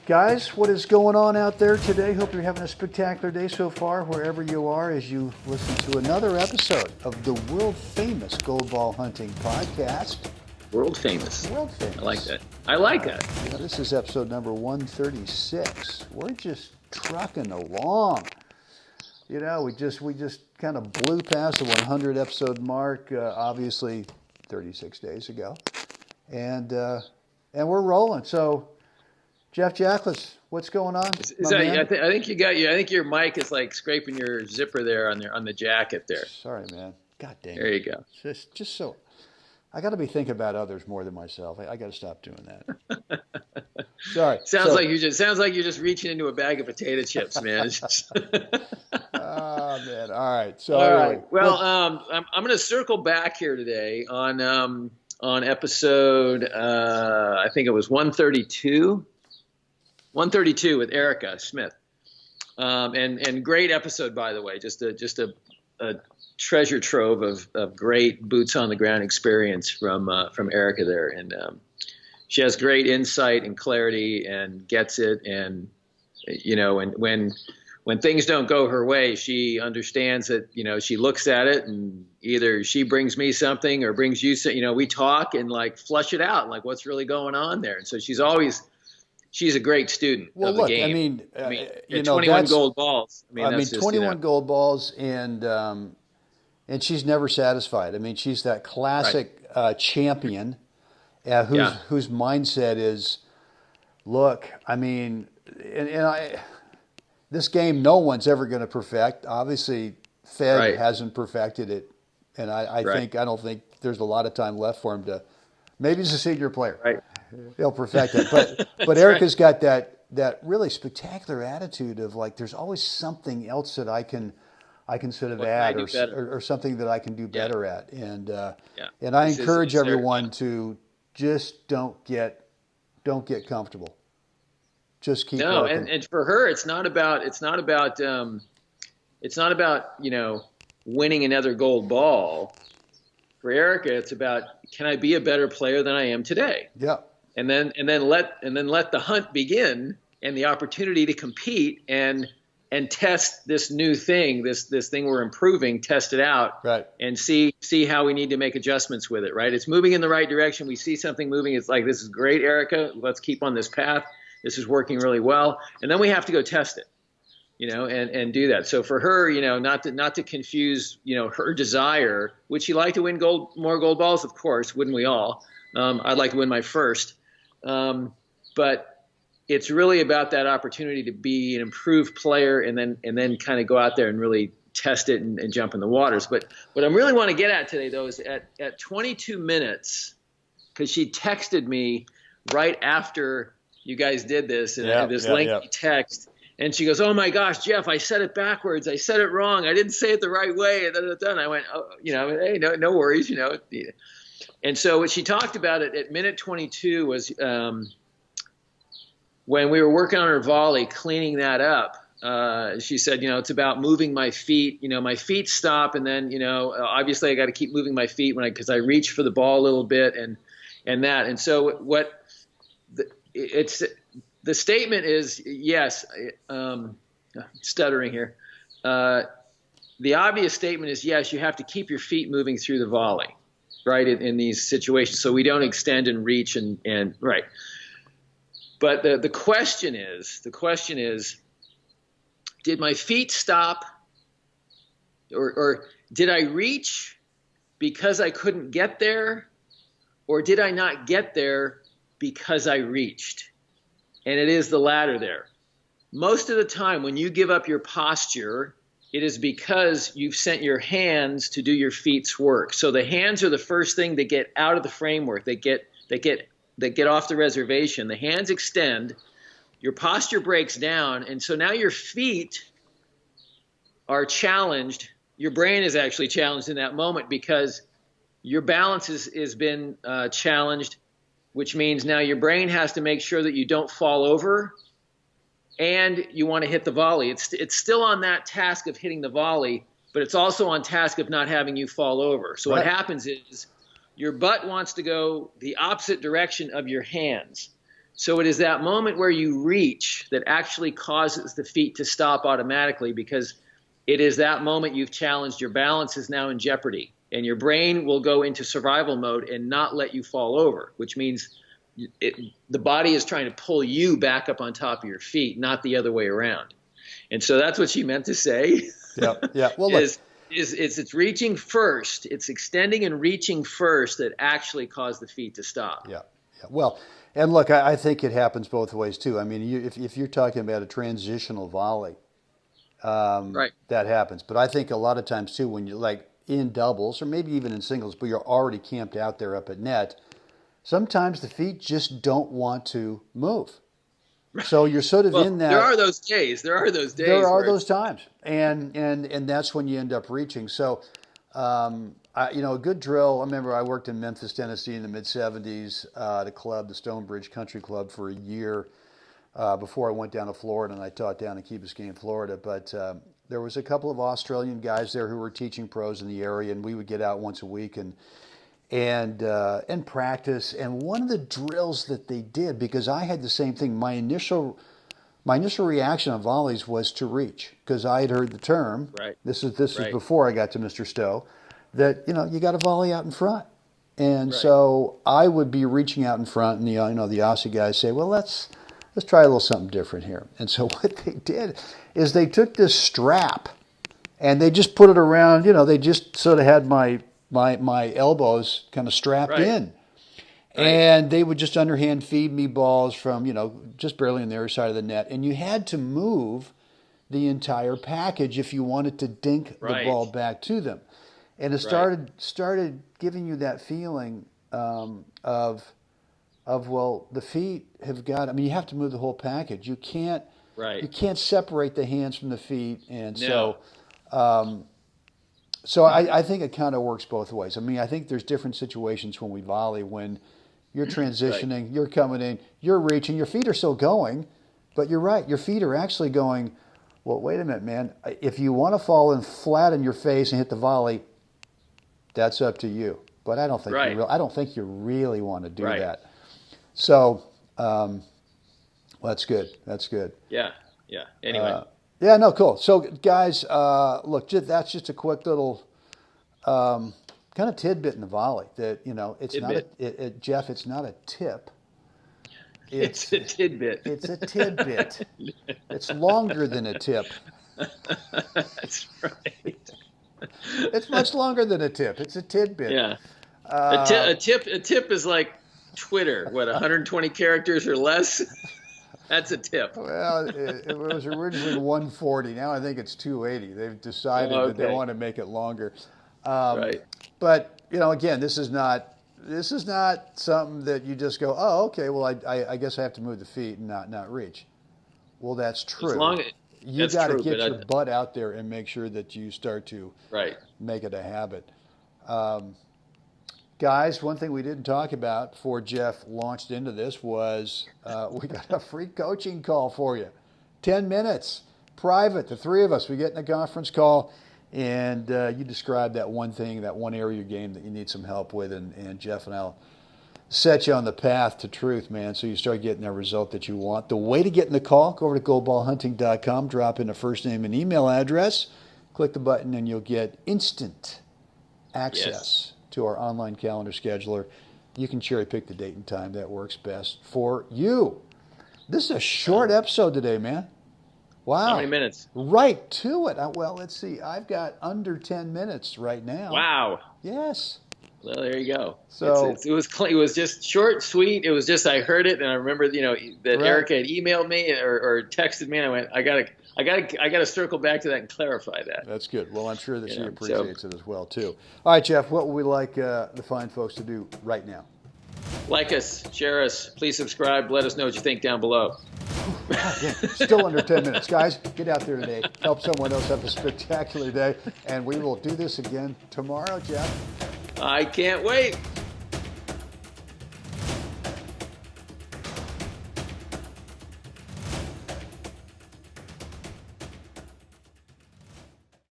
Guys, what is going on out there today? Hope you're having a spectacular day so far, wherever you are, as you listen to another episode of the world-famous Gold Ball Hunting Podcast. World famous. World famous. I like that. I like that. This is episode number 136. We're just trucking along. You know, we just kind of blew past the 100 episode mark, obviously 36 days ago, and we're rolling. So, Jeff Jacklich, what's going on? I think you got you. I think your mic is like scraping your zipper there on the jacket there. Sorry, man. God dang it. There you go. Just so. I got to be thinking about others more than myself. I got to stop doing that. Sorry. Sounds like you're just reaching into a bag of potato chips, man. Oh man. All right. So all right. Well, I'm going to circle back here today on episode I think it was 132. 132 with Erica Smith, and great episode, by the way. Just a treasure trove of great boots on the ground experience from Erica there, and she has great insight and clarity and gets it, and you know, and when things don't go her way, she understands that, you know, she looks at it and either she brings me something or brings you something. You know, we talk and like flush it out, like what's really going on there, and so she's a great student of the game. I mean, you know, 21 gold balls. I mean, 21 gold balls, and she's never satisfied. I mean, she's that classic champion whose mindset is, look, I mean, this game no one's ever going to perfect. Obviously, Fed hasn't perfected it, and I don't think there's a lot of time left for him to. Maybe he's a senior player. Right. He'll perfect it. But Erica's got that really spectacular attitude of like, there's always something else that I can sort of add or something that I can do better at. And I encourage everyone to just don't get comfortable. Just keep working. And for her, it's not about you know, winning another gold ball. For Erica, it's about, can I be a better player than I am today? Yeah. And then let the hunt begin and the opportunity to compete and test this new thing, this thing we're improving, test it out, and see how we need to make adjustments with it. Right? It's moving in the right direction. We see something moving. It's like, this is great, Erica. Let's keep on this path. This is working really well. And then we have to go test it, you know, and do that. So for her, you know, not to confuse, you know, her desire. Would she like to win more gold balls? Of course, wouldn't we all? I'd like to win my first. But it's really about that opportunity to be an improved player and then kind of go out there and really test it and jump in the waters. But what I really want to get at today, though, is at 22 minutes, because she texted me right after you guys did this, and I had this lengthy text. And she goes, "Oh my gosh, Jeff, I said it backwards. I said it wrong. I didn't say it the right way." And I went, "Oh, you know, hey, no worries, you know." And so what she talked about at minute 22 was when we were working on her volley, cleaning that up. She said, you know, it's about moving my feet. You know, my feet stop, and then, you know, obviously I got to keep moving my feet because I reach for the ball a little bit and that. And so the statement is, yes, stuttering here. The obvious statement is, yes, you have to keep your feet moving through the volley, right, in these situations, so we don't extend and reach and right. But the question is, did my feet stop, or did I reach because I couldn't get there, or did I not get there because I reached? And it is the latter there. Most of the time when you give up your posture, it is because you've sent your hands to do your feet's work. So the hands are the first thing that get out of the framework, that get off the reservation. The hands extend, your posture breaks down, and so now your feet are challenged. Your brain is actually challenged in that moment because your balance has been challenged, which means now your brain has to make sure that you don't fall over and you want to hit the volley. It's still on that task of hitting the volley, but it's also on task of not having you fall over. So what happens is your butt wants to go the opposite direction of your hands. So it is that moment where you reach that actually causes the feet to stop automatically, because it is that moment you've challenged. Your balance is now in jeopardy, and your brain will go into survival mode and not let you fall over, which means the body is trying to pull you back up on top of your feet, not the other way around. And so that's what she meant to say. Yeah. Well, look. It's reaching first. It's extending and reaching first that actually cause the feet to stop. Yeah. Well, and look, I think it happens both ways too. I mean, if you're talking about a transitional volley, right, that happens. But I think a lot of times too, when you're like in doubles or maybe even in singles, but you're already camped out there up at net, sometimes the feet just don't want to move. So you're sort of in that. There are those days. There are those times, and that's when you end up reaching. So, a good drill. I remember I worked in Memphis, Tennessee, in the mid '70s at a club, the Stonebridge Country Club, for a year before I went down to Florida, and I taught down in Key Biscayne, Florida. But there was a couple of Australian guys there who were teaching pros in the area, and we would get out once a week and practice. And one of the drills that they did, because I had the same thing, my initial reaction on volleys was to reach, because I had heard the term. Right. This is before I got to Mr. Stowe, that you got to volley out in front, and so I would be reaching out in front, and the Aussie guys say, well, let's try a little something different here. And so what they did is they took this strap and they just put it around. They just sort of had my elbows kind of strapped in. And they would just underhand feed me balls from, just barely on the other side of the net. And you had to move the entire package if you wanted to dink the ball back to them. And it started giving you that feeling of well, the feet have got, you have to move the whole package. You can't separate the hands from the feet. And so I think it kind of works both ways. I think there's different situations when we volley, when you're transitioning, you're coming in, you're reaching, your feet are still going, but you're right, your feet are actually going, well, wait a minute, man. If you want to fall in flat in your face and hit the volley, that's up to you. But I don't think I don't think you really want to do that. So that's good. That's good. Yeah. Anyway. Yeah, no, cool. So, guys, look, that's just a quick little kind of tidbit in the volley that, it's tidbit. Jeff, it's not a tip. It's a tidbit. It's a tidbit. It's longer than a tip. That's right. It's much longer than a tip. It's a tidbit. Yeah. A tip is like Twitter, 120 characters or less? That's a tip. Well, it was originally 140. Now I think it's 280. They've decided that they want to make it longer. But again, this is not something that you just go, oh, okay. Well, I guess I have to move the feet and not reach. Well, that's true. You got to get your butt out there and make sure that you start to make it a habit. Guys, one thing we didn't talk about before Jeff launched into this was we got a free coaching call for you. 10 minutes, private, the three of us. We get in a conference call, and you describe that one thing, that one area of your game that you need some help with, and Jeff and I'll set you on the path to truth, man, so you start getting that result that you want. The way to get in the call, go over to goldballhunting.com, drop in a first name and email address, click the button, and you'll get instant access to our online calendar scheduler. You can cherry pick the date and time that works best for you. This is a short episode today, man. Wow. How many minutes? Right to it. Well, let's see. I've got under 10 minutes right now. Wow. Yes. Well, there you go. So it was just short, sweet. It was just, I heard it, and I remember that Erica had emailed me or texted me, and I went, I gotta circle back to that and clarify that. That's good. Well, I'm sure that she appreciates it as well too. All right, Jeff, what would we like the fine folks to do right now? Like us, share us, please subscribe. Let us know what you think down below. Still under 10 minutes. Guys, get out there today. Help someone else have a spectacular day. And we will do this again tomorrow, Jeff. I can't wait.